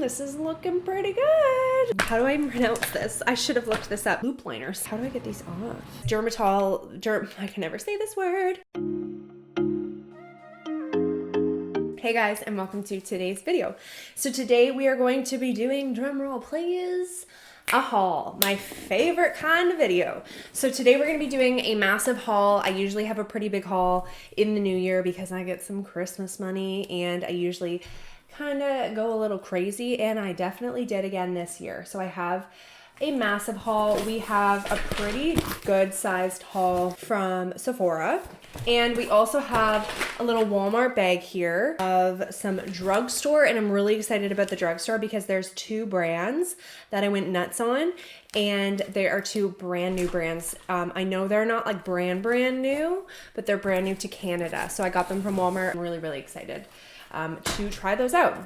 This is looking pretty good. How do I pronounce this? I should have looked this up. Loop liners. How do I get these off? I can never say this word. Hey guys, and welcome to today's video. So today we are going to be doing, drumroll please, a haul, my favorite kind of video. So today we're going to be doing a massive haul. I usually have a pretty big haul in the new year because I get some Christmas money and I usually kind of go a little crazy, and I definitely did again this year. So I have a massive haul. We have a pretty good sized haul from Sephora. And we also have a little Walmart bag here of some Drugstore, and I'm really excited about the Drugstore because there's two brands that I went nuts on, and they are two brand new brands. I know they're not like brand new, but they're brand new to Canada. So I got them from Walmart. I'm really excited to try those out.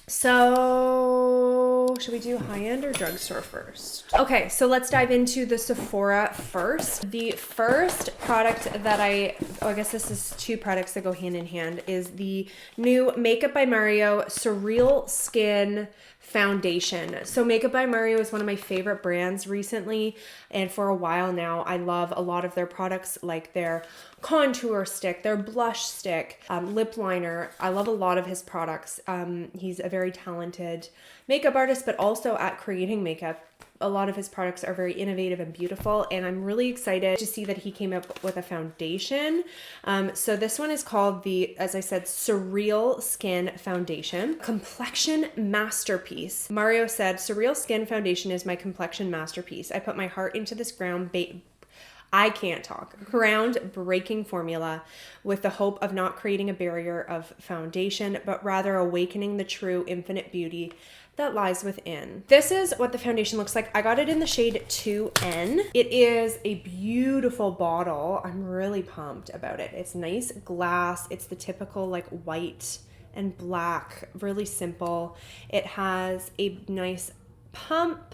So should we do high-end or Drugstore first? Okay, so let's dive into the Sephora first. The first product that I guess this is two products that go hand in hand, is the new Makeup by Mario Surreal Skin Foundation. So Makeup by Mario is one of my favorite brands recently, and for a while now. I love a lot of their products, like their contour stick, their blush stick, lip liner. I love a lot of his products. He's a very talented makeup artist, but also at creating makeup. A lot of his products are very innovative and beautiful, and I'm really excited to see that he came up with a foundation. So this one is called the, as I said, Surreal Skin Foundation. Complexion Masterpiece. Mario said, "Surreal Skin Foundation is my complexion masterpiece. I put my heart into this groundbreaking formula with the hope of not creating a barrier of foundation, but rather awakening the true infinite beauty that lies within." This is what the foundation looks like. I got it in the shade 2N. It is a beautiful bottle. I'm really pumped about it. It's nice glass. It's the typical like white and black, really simple. It has a nice pump,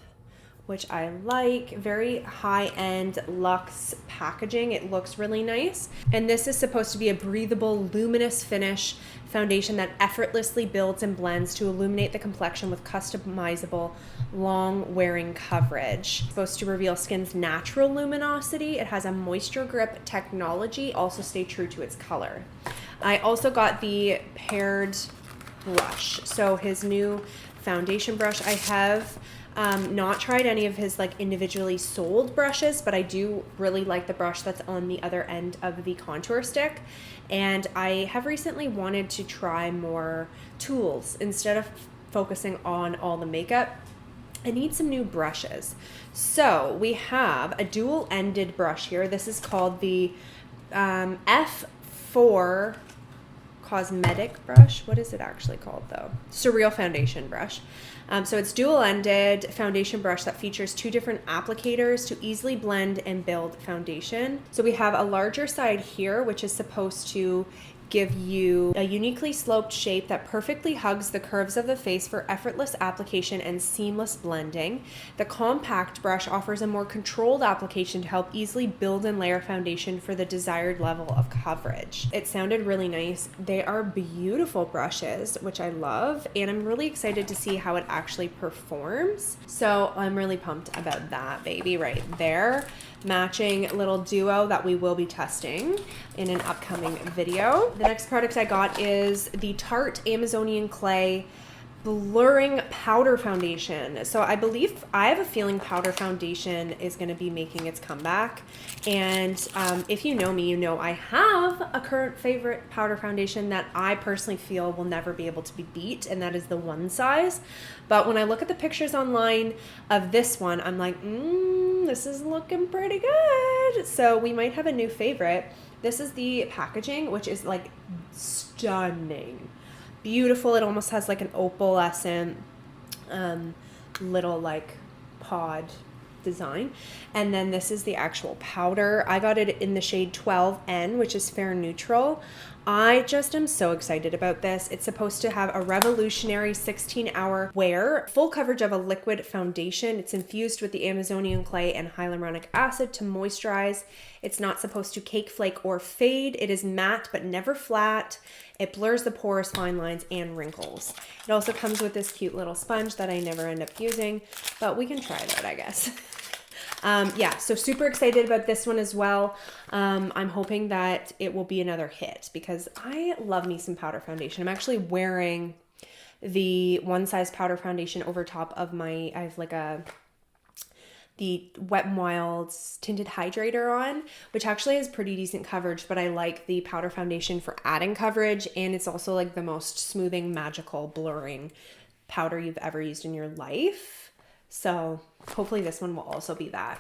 which I like. Very high-end luxe packaging. It looks really nice. And this is supposed to be a breathable, luminous finish foundation that effortlessly builds and blends to illuminate the complexion with customizable, long-wearing coverage. It's supposed to reveal skin's natural luminosity. It has a moisture grip technology, also stay true to its color. I also got the paired brush. So his new foundation brush. I have not tried any of his like individually sold brushes, but I do really like the brush that's on the other end of the contour stick. And I have recently wanted to try more tools instead of focusing on all the makeup. I need some new brushes. So we have a dual-ended brush here. This is called the F4 cosmetic brush. What is it actually called though? Surreal foundation brush. So it's dual-ended foundation brush that features two different applicators to easily blend and build foundation. So we have a larger side here, which is supposed to give you a uniquely sloped shape that perfectly hugs the curves of the face for effortless application and seamless blending. The compact brush offers a more controlled application to help easily build and layer foundation for the desired level of coverage. It sounded really nice. They are beautiful brushes, which I love, and I'm really excited to see how it actually performs. So I'm really pumped about that baby right there. Matching little duo that we will be testing in an upcoming video. The next product I got is the Tarte Amazonian Clay Blurring Powder Foundation. So I have a feeling powder foundation is going to be making its comeback. And if you know me, you know I have a current favorite powder foundation that I personally feel will never be able to be beat, and that is the One Size. But when I look at the pictures online of this one, I'm like, this is looking pretty good. So we might have a new favorite. This is the packaging, which is like stunning. Beautiful. It almost has like an opalescent little like pod design. And then this is the actual powder. I got it in the shade 12N, which is fair neutral. I just am so excited about this. It's supposed to have a revolutionary 16-hour wear, full coverage of a liquid foundation. It's infused with the Amazonian clay and hyaluronic acid to moisturize. It's not supposed to cake, flake, or fade. It is matte but never flat. It blurs the pores, fine lines, and wrinkles. It also comes with this cute little sponge that I never end up using, but we can try it out, I guess. Yeah, so super excited about this one as well. I'm hoping that it will be another hit because I love me some powder foundation. I'm actually wearing the One Size powder foundation over top of I have like the Wet n Wild's tinted hydrator on, which actually has pretty decent coverage, but I like the powder foundation for adding coverage, and it's also like the most smoothing, magical, blurring powder you've ever used in your life. So hopefully this one will also be that.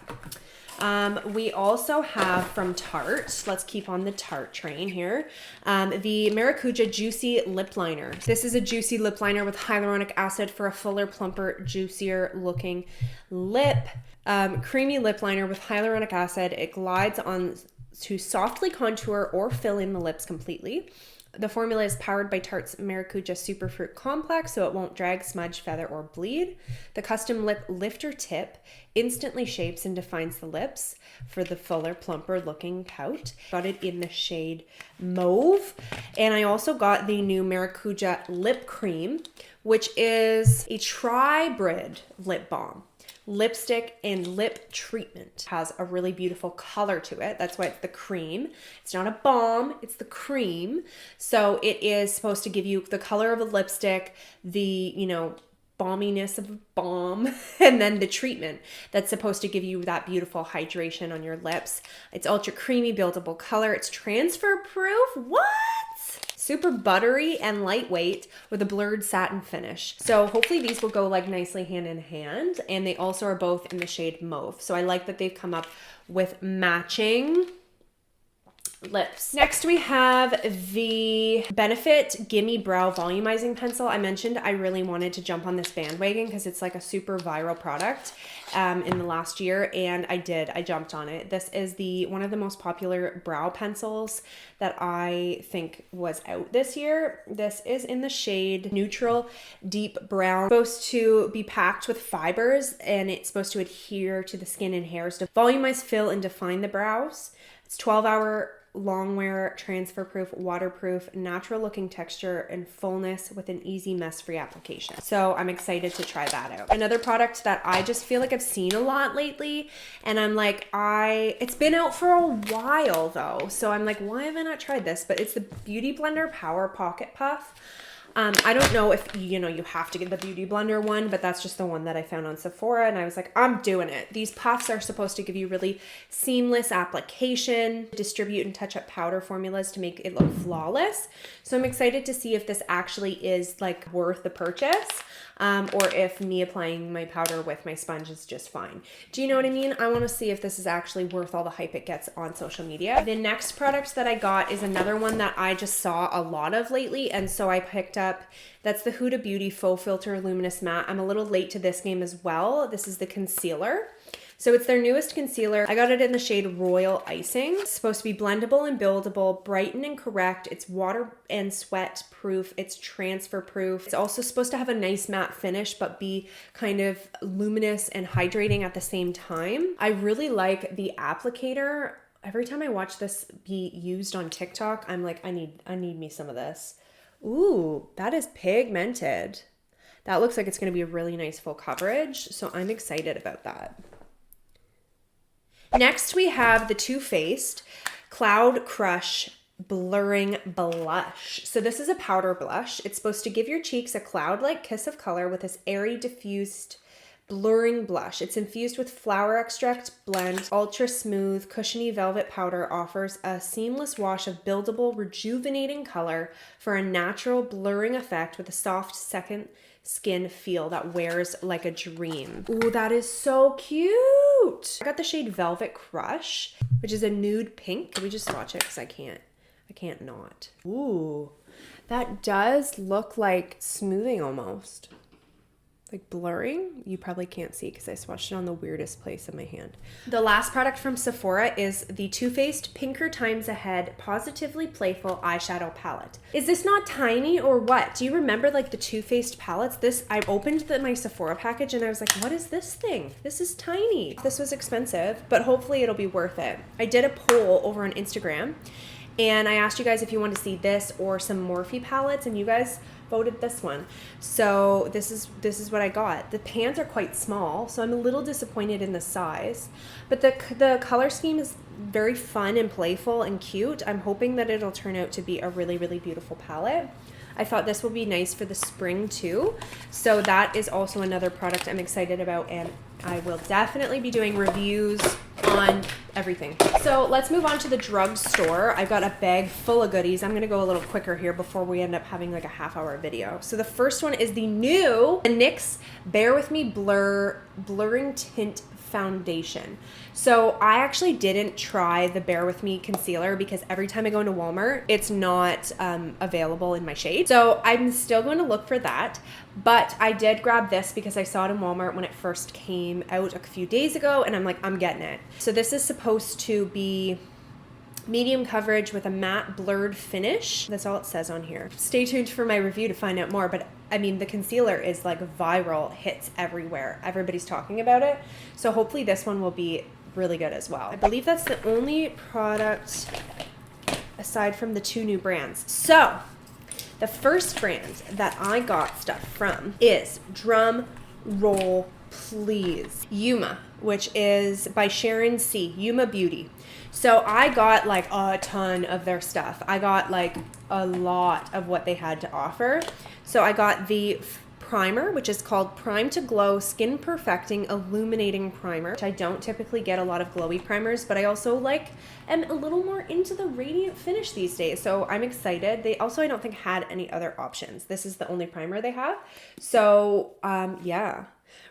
We also have from Tarte, let's keep on the Tarte train here, the Maracuja Juicy Lip Liner. This is a juicy lip liner with hyaluronic acid for a fuller, plumper, juicier looking lip. Creamy lip liner with hyaluronic acid. It glides on to softly contour or fill in the lips completely. The formula is powered by Tarte's Maracuja Superfruit Complex, so it won't drag, smudge, feather, or bleed. The custom lip lifter tip instantly shapes and defines the lips for the fuller, plumper looking pout. Got it in the shade Mauve. And I also got the new Maracuja Lip Cream, which is a tri-brid lip balm. Lipstick and lip treatment. Has a really beautiful color to it. That's why it's the cream. It's not a balm, it's the cream. So it is supposed to give you the color of a lipstick, the, balminess of a balm, and then the treatment that's supposed to give you that beautiful hydration on your lips. It's ultra creamy, buildable color. It's transfer proof. What? Super buttery and lightweight with a blurred satin finish. So hopefully these will go like nicely hand in hand, and they also are both in the shade Mauve. So I like that they've come up with matching lips. Next we have the Benefit Gimme Brow Volumizing Pencil. I mentioned I really wanted to jump on this bandwagon because it's like a super viral product in the last year, and I did. I jumped on it. This is one of the most popular brow pencils that I think was out this year. This is in the shade Neutral Deep Brown. It's supposed to be packed with fibers, and it's supposed to adhere to the skin and hairs to volumize, fill, and define the brows. It's 12-hour long wear, transfer proof, waterproof, natural looking texture and fullness with an easy mess free application. So I'm excited to try that out. Another product that I just feel like I've seen a lot lately, and I'm like, it's been out for a while though, so I'm like, why have I not tried this? But it's the Beauty Blender Power Pocket Puff. I don't know if, you have to get the Beauty Blender one, but that's just the one that I found on Sephora, and I was like, I'm doing it. These puffs are supposed to give you really seamless application, distribute and touch up powder formulas to make it look flawless. So I'm excited to see if this actually is like worth the purchase, or if me applying my powder with my sponge is just fine. Do you know what I mean? I want to see if this is actually worth all the hype it gets on social media. The next product that I got is another one that I just saw a lot of lately, and so I picked up. That's the Huda Beauty Faux Filter Luminous Matte. I'm a little late to this game as well. This is the concealer. So it's their newest concealer. I got it in the shade Royal Icing. It's supposed to be blendable and buildable, brighten and correct. It's water and sweat proof. It's transfer proof. It's also supposed to have a nice matte finish, but be kind of luminous and hydrating at the same time. I really like the applicator. Every time I watch this be used on TikTok, I'm like, I need me some of this. Ooh, that is pigmented. That looks like it's going to be a really nice full coverage, so I'm excited about that. Next, we have the Too Faced Cloud Crush Blurring Blush. So this is a powder blush. It's supposed to give your cheeks a cloud-like kiss of color with this airy, diffused blurring blush. It's infused with flower extract blend. Ultra smooth, cushiony velvet powder offers a seamless wash of buildable, rejuvenating color for a natural blurring effect with a soft second skin feel that wears like a dream. Ooh, that is so cute. I got the shade Velvet Crush, which is a nude pink. Can we just swatch it? Because I can't not. Ooh, that does look like smoothing almost. like blurring. You probably can't see because I swatched it on the weirdest place in my hand. The last product from Sephora is the Too Faced Pinker Times Ahead Positively Playful Eyeshadow Palette. Is this not tiny or what? Do you remember like the Too Faced palettes? I opened my Sephora package and I was like, what is this thing? This is tiny. This was expensive, but hopefully it'll be worth it. I did a poll over on Instagram and I asked you guys if you want to see this or some Morphe palettes, and you guys voted this one. So this is what I got. The pans are quite small, so I'm a little disappointed in the size, but the color scheme is very fun and playful and cute. I'm hoping that it'll turn out to be a really, really beautiful palette. I thought this will be nice for the spring too. So that is also another product I'm excited about, and I will definitely be doing reviews on everything. So let's move on to the drugstore. I've got a bag full of goodies. I'm gonna go a little quicker here before we end up having like a half-hour video. So the first one is the new NYX Bare With Me Blurring Tint Foundation. So I actually didn't try the Bare With Me concealer because every time I go into Walmart, it's not available in my shade. So I'm still going to look for that. But I did grab this because I saw it in Walmart when it first came out a few days ago, and I'm like, I'm getting it. So this is supposed to be medium coverage with a matte blurred finish. That's all it says on here. Stay tuned for my review to find out more, but I mean, the concealer is like viral, hits everywhere. Everybody's talking about it. So hopefully this one will be really good as well. I believe that's the only product aside from the two new brands. So the first brand that I got stuff from is, drum roll please, Yuma, which is by Sharon C. Yuma Beauty. So I got like a ton of their stuff. I got like a lot of what they had to offer. So I got the primer, which is called Prime to Glow Skin Perfecting Illuminating Primer, which I don't typically get a lot of glowy primers, but I also am a little more into the radiant finish these days. So I'm excited. They also, I don't think, had any other options. This is the only primer they have. So yeah.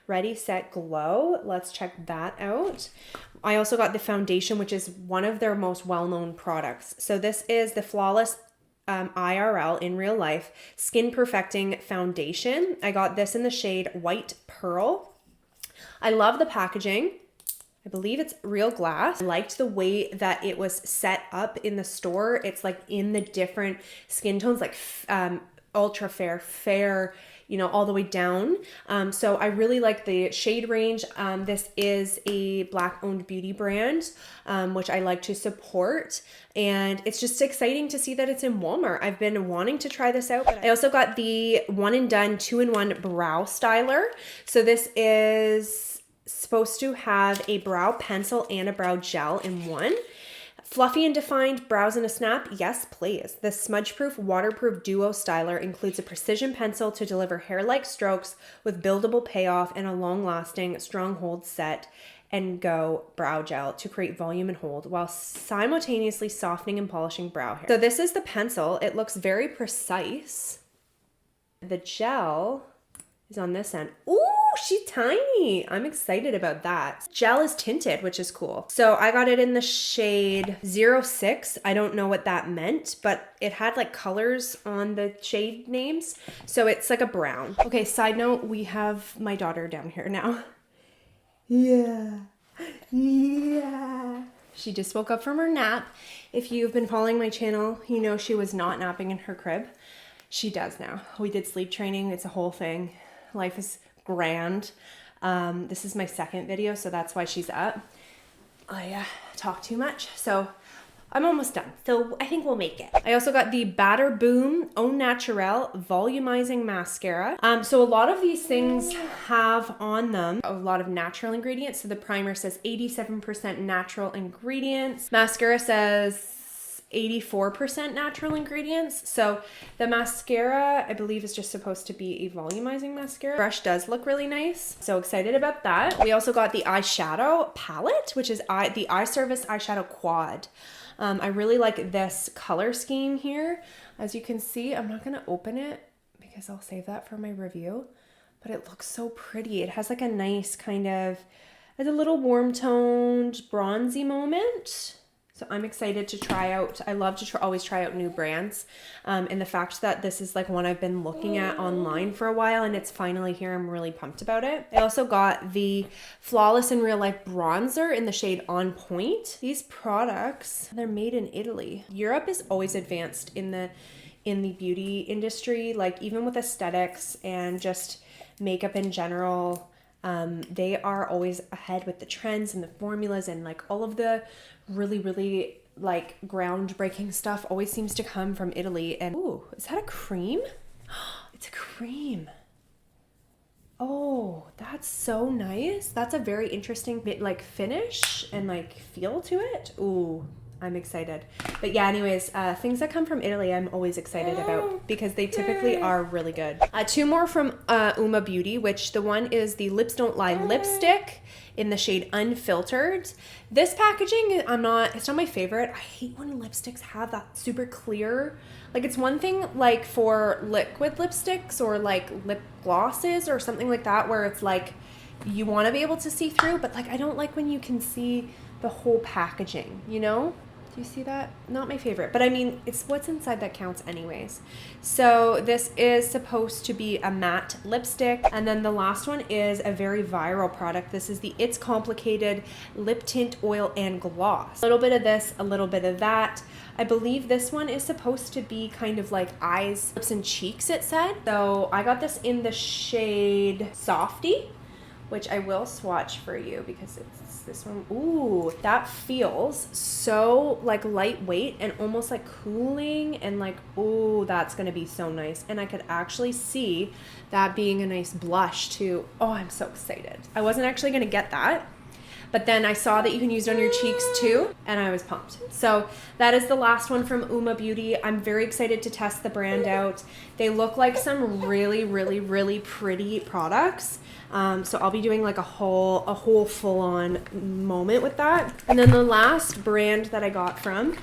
Ready, Set, Glow. Let's check that out. I also got the foundation, which is one of their most well-known products. So this is the Flawless IRL in real life Skin Perfecting Foundation. I got this in the shade White Pearl. I love the packaging. I believe it's real glass. I liked the way that it was set up in the store. It's like in the different skin tones, like ultra fair, you know, all the way down. So I really like the shade range. This is a Black-owned beauty brand, which I like to support. And it's just exciting to see that it's in Walmart. I've been wanting to try this out. But I also got the One and Done 2-in-1 Brow Styler. So this is supposed to have a brow pencil and a brow gel in one. Fluffy and defined brows in a snap? Yes, please. The smudge-proof, waterproof duo styler includes a precision pencil to deliver hair-like strokes with buildable payoff and a long-lasting, strong hold set and go brow gel to create volume and hold while simultaneously softening and polishing brow hair. So this is the pencil. It looks very precise. The gel is on this end. Ooh, she's tiny. I'm excited about that. Gel is tinted, which is cool. So I got it in the shade 06. I don't know what that meant, but it had like colors on the shade names. So it's like a brown. Okay, side note, we have my daughter down here now. Yeah. She just woke up from her nap. If you've been following my channel, you know she was not napping in her crib. She does now. We did sleep training. It's a whole thing. Life is grand. This is my second video, so that's why she's up. I talk too much, so I'm almost done. So I think we'll make it. I also got the Batter Boom Au Naturel Volumizing Mascara. So a lot of these things have on them a lot of natural ingredients. So the primer says 87% natural ingredients. Mascara says 84% natural ingredients. So the mascara, I believe, is just supposed to be a volumizing mascara. Brush does look really nice. So excited about that. We also got the eyeshadow palette, which is the Eye Service Eyeshadow Quad. I really like this color scheme here. As you can see, I'm not gonna open it because I'll save that for my review, but it looks so pretty. It has like a nice kind of, it's a little warm toned bronzy moment. So I'm excited to try out, I love to always try out new brands. And the fact that this is like one I've been looking at online for a while and it's finally here, I'm really pumped about it. I also got the Flawless in Real Life bronzer in the shade On Point. These products, they're made in Italy. Europe is always advanced in the beauty industry, like even with aesthetics and just makeup in general. They are always ahead with the trends and the formulas, and like all of the really like groundbreaking stuff always seems to come from Italy. And ooh, is that a cream? It's a cream. Oh, that's so nice. That's a very interesting like finish and like feel to it. Ooh, I'm excited. But yeah, anyways, things that come from Italy I'm always excited about because they typically are really good. Two more from Uma Beauty, which the one is the Lips Don't Lie lipstick in the shade Unfiltered. This packaging, it's not my favorite. I hate when lipsticks have that super clear, like it's one thing like for liquid lipsticks or like lip glosses or something like that where it's like you want to be able to see through, but like I don't like when you can see the whole packaging, you know? Do you see that? Not my favorite, but I mean, it's what's inside that counts anyways. So this is supposed to be a matte lipstick. And then the last one is a very viral product. This is the It's Complicated Lip Tint Oil and Gloss. A little bit of this, a little bit of that. I believe this one is supposed to be kind of like eyes, lips, and cheeks, it said. So I got this in the shade Softy, which I will swatch for you because it's this one. Ooh, that feels so like lightweight and almost like cooling and like, ooh, that's gonna be so nice. And I could actually see that being a nice blush too. Oh, I'm so excited. I wasn't actually gonna get that, but then I saw that you can use it on your cheeks too, and I was pumped. So that is the last one from Uma Beauty. I'm very excited to test the brand out. They look like some really pretty products. So I'll be doing like a whole full-on moment with that. And then the last brand that I got from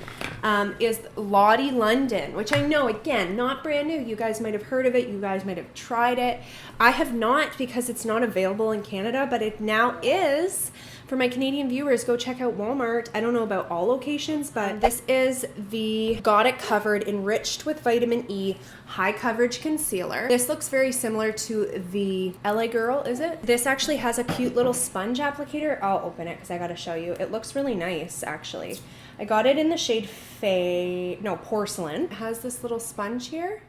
is Lottie London, which I know, again, not brand new. You guys might have heard of it. You guys might have tried it. I have not because it's not available in Canada, but it now is. For my Canadian viewers, go check out Walmart. I don't know about all locations, but this is the Got It Covered Enriched with Vitamin E High Coverage Concealer. This looks very similar to the LA Girl, is it? This actually has a cute little sponge applicator. I'll open it because I gotta show you. It looks really nice, actually. I got it in the shade Porcelain. It has this little sponge here,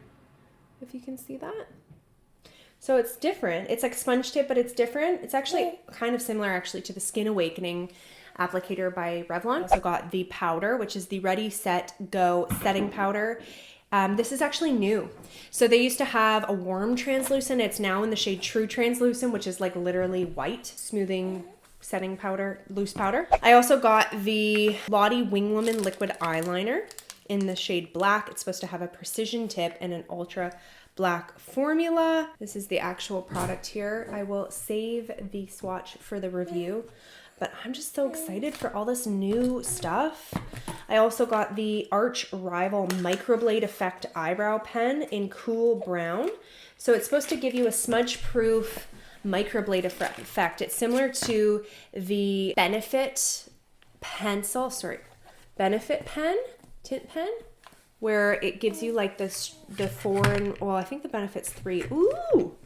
if you can see that. So it's different. It's like sponge tip, but it's different. It's actually kind of similar actually to the Skin Awakening applicator by Revlon. I also got the powder, which is the Ready, Set, Go setting powder. This is actually new. So they used to have a warm translucent. It's now in the shade True Translucent, which is like literally white, smoothing setting powder, loose powder. I also got the Lottie Wing Woman liquid eyeliner in the shade Black. It's supposed to have a precision tip and an ultra black formula. This is the actual product here. I will save the swatch for the review, but I'm just so excited for all this new stuff. I also got the Arch Rival Microblade Effect Eyebrow Pen in Cool Brown. So it's supposed to give you a smudge-proof microblade effect. It's similar to the Benefit pen, tint pen, where it gives you like this, the 4 and, well, I think the Benefit's 3. Ooh,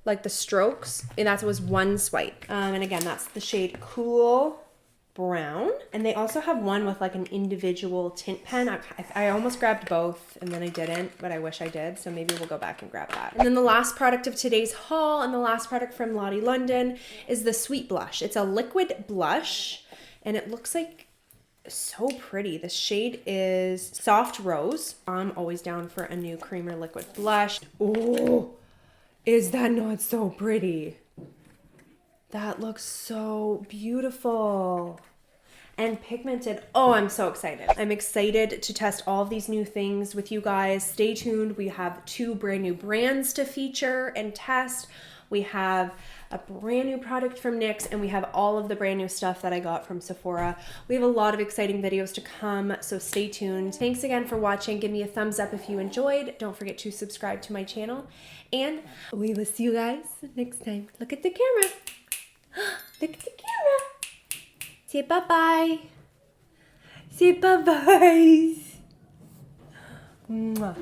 like the strokes, and that was one swipe. And again, that's the shade Cool Brown. And they also have one with like an individual tint pen. I almost grabbed both and then I didn't, but I wish I did. So maybe we'll go back and grab that. And then the last product of today's haul and the last product from Lottie London is the Sweet Blush. It's a liquid blush and it looks like so pretty. The shade is Soft Rose. I'm always down for a new creamer liquid blush. Oh, is that not so pretty? That looks so beautiful and pigmented. Oh, I'm so excited. I'm excited to test all of these new things with you guys. Stay tuned. We have 2 brand new brands to feature and test. We have a brand new product from NYX, and we have all of the brand new stuff that I got from Sephora. We have a lot of exciting videos to come, so stay tuned. Thanks again for watching. Give me a thumbs up if you enjoyed. Don't forget to subscribe to my channel, and we will see you guys next time. Look at the camera. Look at the camera. Say bye-bye. Say bye-bye. Mwah.